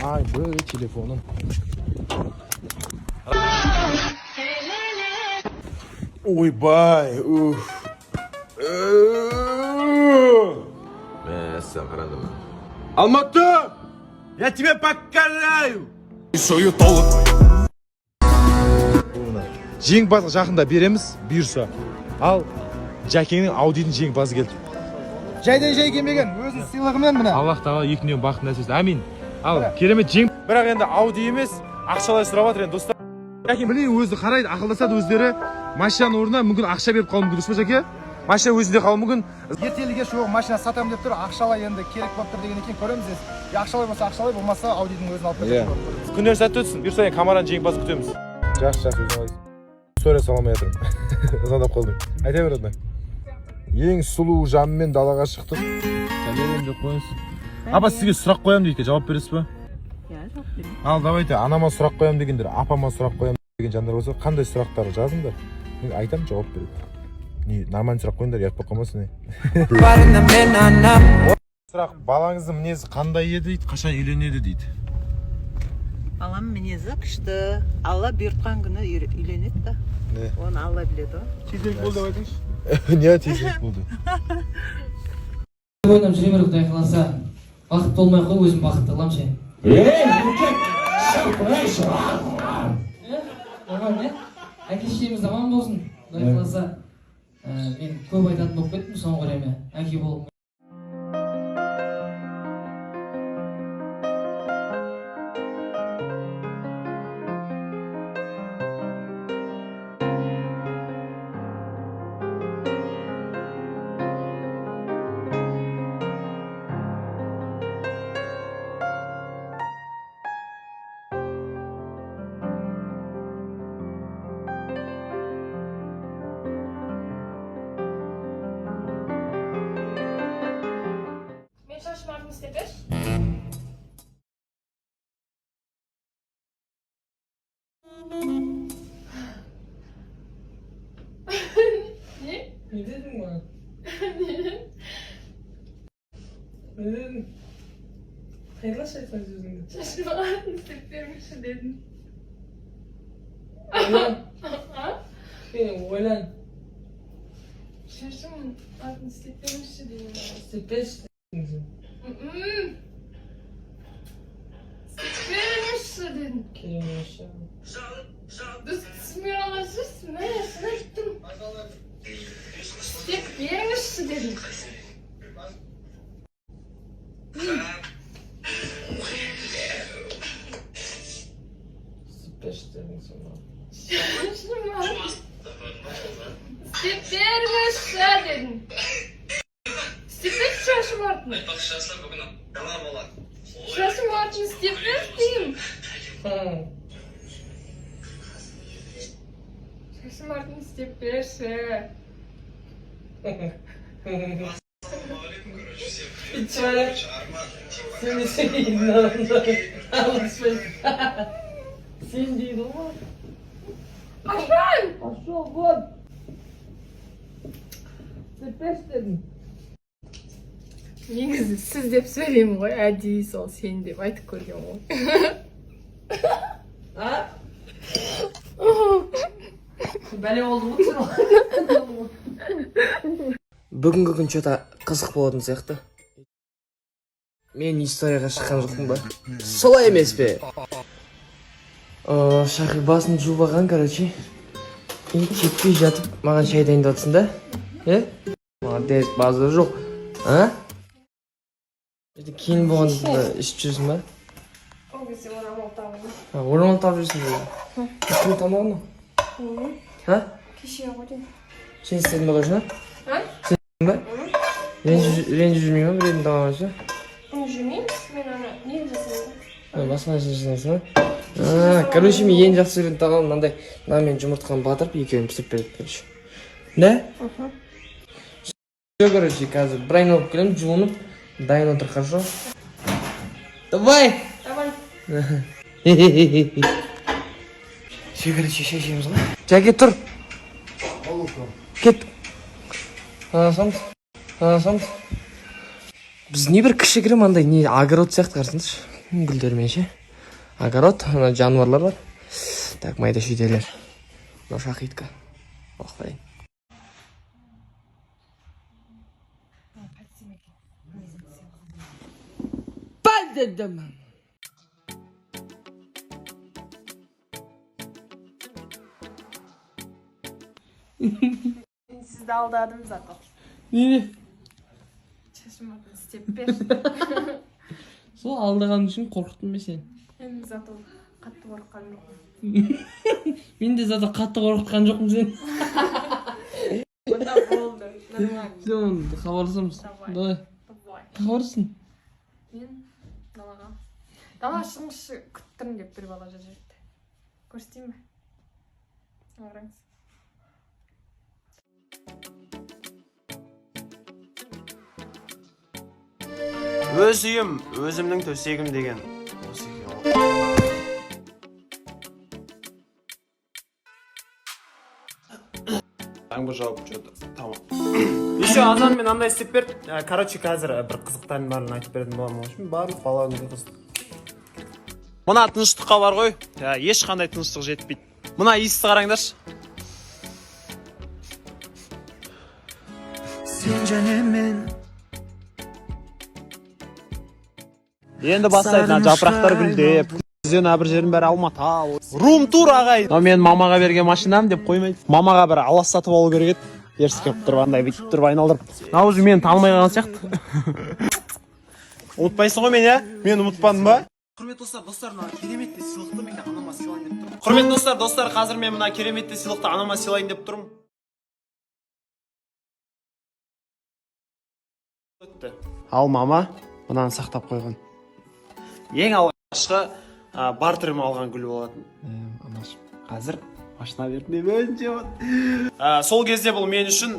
Böyle telefonum. Ойбай, Sen қарадым. Алматы! Я тебе покараю! Жеңімпазға жақында береміз, бұйырса. Ал Жәкеңнің Аудидің жеңімпазы келді. Жайдан жай келмеген, өзінің сыйлығымен міне. Аллах тағала екі дүниенің бақытын нәсіп етсін. Әмин. Ал керемет жеңіп. Бірақ енді Ауди емес, ақшалай сұрап жатыр енді достар. Жәкең білейін, өзі қарайды, ақылдасады өздері. Машинаның орнына мүмкін ақша беріп қалуы мүмкін, дұрыс па Жәке? Машина өзінде қалуы мүмкін. Ертеліге жоқ машина сатамын деп тұр, ақшалай енді керек болып тұр деген екен, көреміз ес. Ақшалай болса ақшалай, болмаса Аудидің өзін алып кетеді. Күндер сәтті өтсін. Бұйырса камераның жеңімпазын күтеміз. Жақсы, өзің қалайсың? Стория саламай жатырмын. Звондап қалдым. Айта бер онда. Ең сұлу жанмен далаға шықтық. Сәлем деп қойыңыз. Апа, сізге сұрақ қоямын дейді, жауап бересіз ба? Иә, жауап беремін. Ал, давайте, анама сұрақ қоямын дегендер, апама сұрақ қоямын деген жандар болса, қандай сұрақтар жазыңдар. Мен айтамын, жауап береді. Не, нормально сұрақ қойыңдар, ұят болып қалмасын. Сұрақ, балаңыздың мінезі қандай еді дейді, қашан үйленеді дейді. Балам мінезі күшті. Алла бұйыртқан күні үйленеді да. Оны Алла біледі ғой. Тезірек болды деп айтыңызшы. Не тезірек болды? Ойнап жүре бер Құдай қаласа. Бақытты болмай қой, өзім бақытты қыламын сені. Аман не? Әке-шешеміз аман болсын. Құдай қаласа. Мен көп айтатын болып кеттім соңғы время. Әке болып. Şaşırmak mı istedir? Ne? Ne dedin bana? Ne dedin? Hayırlı şeytan yüzünden. Şaşırmak mı istedirmiş dedin? Oğlan. Ha? Benim oğlan. Şaşırmak mı istedirmiş dedin? Stepeş. Istedirmiş dedin. Kelime aşağı. Düz smiralarsın. Ne yaşına gittim. İstedirmiş dedin. Stepeş dedin sana. Şaşırmak. İstedirmiş dedin. İstedirmiş şaşırmak mı? Şaşırmak mı istedirmiş diyeyim. Şaşırmak mı istedirmiş? Hiç öyle. Seni seveyim lanında. Alışmayın. Sen değil ama. Aşkım! Aşağı bak. Stepeş dedin. Негізі сіз деп сөйлеймін ғой, әдейі сол сен деп айтып көрген ғой. Ha? Бәле oldu mu sen? Бүгінгі күн что-то қызық болатын сияқты. Мен историяға шыққан жоқпын ба? Солай емес пе? Шақи басын жуып алған, короче. И кетпей жатып, маған шай дайындап жатсың да? Молодец, базар жоқ. А? Кейін болғанда ішіп жүрсің ба? Ол кезде орамал табылды. Орамал тауып жүрсің ба? Кім тамағын ма? Кеше ғой. Сен істедің ба қашына? А? Ба? Ренжіп жүрмей ма біреудің тамағын ше? Жүрмейміз, мен ана не жасаймын? Басқа жасайсың ба? Короче, мен ең жақсы көретін тағам мынандай. Мына мен жұмыртқаны батырып, екеуін пісіріп береді, короче. Да? Все, короче, қазір бір айналып болып келемін, жуынып, дайын отыр, хорошо? Давай! Давай. Все, короче, шай ішеміз ғой. Жәке, тұр! Кет! Анасамыз. Біз не бір кішігірім андай не огород сияқты қарсыңызшы. Гүлдермен ше. Огород, ана жануарлар бар. Так, майда шүйделер. Мына шахитка. Оқпайын. Бәлдедім. Sizde aldadım zaten. Не? Şaşırmadın istеп бер. Сол алдаған үшін қорқыттың ба сен? Мен зато қатты қорыққан жоқпын. Мен де зато қатты қорқытқан жоқпын сен. Онда болды. Нормально. Все, хабарласамыз. Давай. Давай. Хабарласың. Мен далаға. Далаға шығыңызшы күттірін деп бір бала жүрді. Көрсетейін бе? Қараңыз. Өз үйім, өзімнің төсегім деген. Осы екен. Таңғы жауап жөді. Тамам. Еще азан мен андай істеп берді. Короче, қазір бір қызықтарын барын айтып бердім болам үшін. Барлық баланың қызық. Мына тыныштыққа бар ғой. Ешқандай тыныштық жетпейді. Мына иісті қараңдаршы. Сен және мен. Енді бастайды, жапырақтар гүлдеп, күзден бір жерін бәрі алмата. Рум-тур ағай. Мен мамаға берген машинам деп қоймайды. Мамаға бір алас сатып алу керек еді. Ерскен тұрып, андай бүйтіп тұрып айналдырып. Мынау уже мені танымай қалған сияқты. Ұмытпайсың ғой мен, я? Мен ұмытпадым ба? Құрметті достар, мына кереметті сыйлықты мен анама сыйлайын деп тұрмын. Құрметті достар, қазір мен мына кереметті сыйлықты анама сыйлайын деп тұрмын. Ал мама, мынаны сақтап қойған. Ең алғашқы бартерім алған гүл болатын. Қазір машина бердім деп өзінше. Сол кезде бұл мен үшін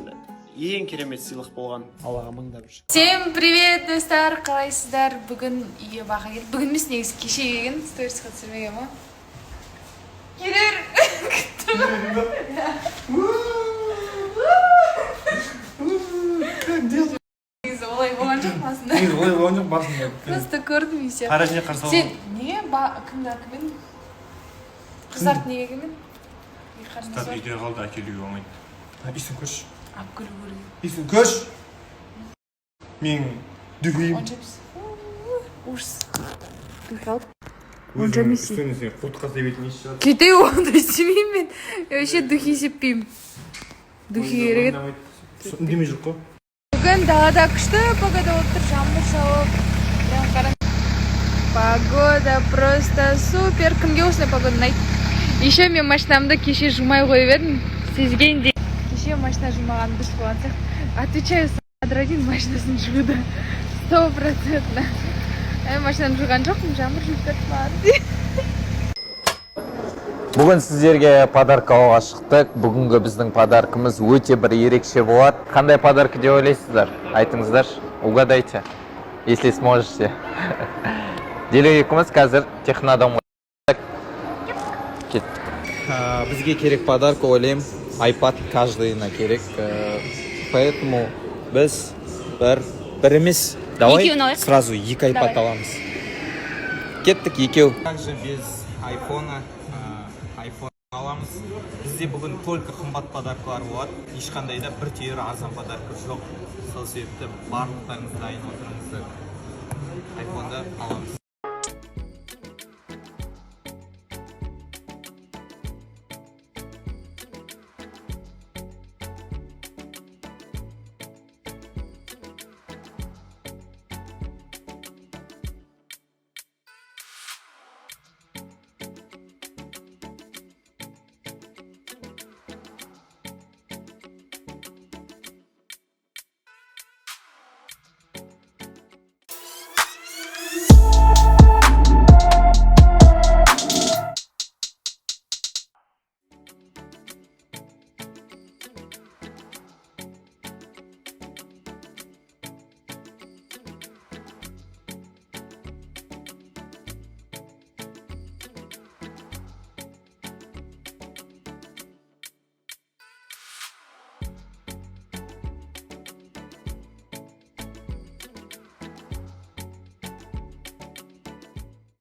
ең керемет сыйлық болған. Аллаға мыңдап жүр. Всем привет, достар, қалайсыздар? Бүгін үйге бақа келді. Бүгін емес, негізі кеше келген, сторисқа түсірмеген ма? Келер! Негізі олай болған жоқ басында. Негізі олай болған жоқ басында. Просто көрдім и все. Қаражіне қарсы Сен неге кімді әкімен? Қыздарды неге әкімен? Қыздар үйде қалды, әкелуге оңайды. Исін көш. Әкілу көрген. Исін көш. Мен дүгейім. Онша біз. Ужас. Дұхал. Онша емес. Үстіне сен құртқа себетін еш шығады. Кете онда істемеймін мен. Вообще духи сеппеймін. Духи керек еді. Үндемей жоқ қой. Бүгін далада күшті погода отыр, жаңбыр жауып. Прям қараң. Погода просто супер. Кімге осындай погода ұнайды? Еще мен машинамды кеше жумай қойып едім. Сезгенде. Кеше машина жумаған дұрыс болған сияқты. Отвечаю, Адрадин машинасын жуды. 100%. Машинаны жуған жоқпын, жаңбыр жуып кетті маған. Бүгін сіздерге подарка алуға шықтық. Бүгінгі біздің подаркымыз өте бір ерекше болады. Қандай подарка деп ойлайсыздар? Айтыңыздар, угадайте, если сможете. Делегекіміз қазір технодомға кеттік. Бізге керек подарка, ойлаймын, iPad каждыйына керек. Поэтому біз бір емес, давай сразу екі iPad аламыз. Кеттік екеу. Также без айфона iPhone аламыз. Бізде бүгін только қымбат подаркалар болады. Ешқандай да бір түйір арзан подарка жоқ. Сол себепті барлықтарыңыз дайын отырыңыздар. iPhone-ды аламыз.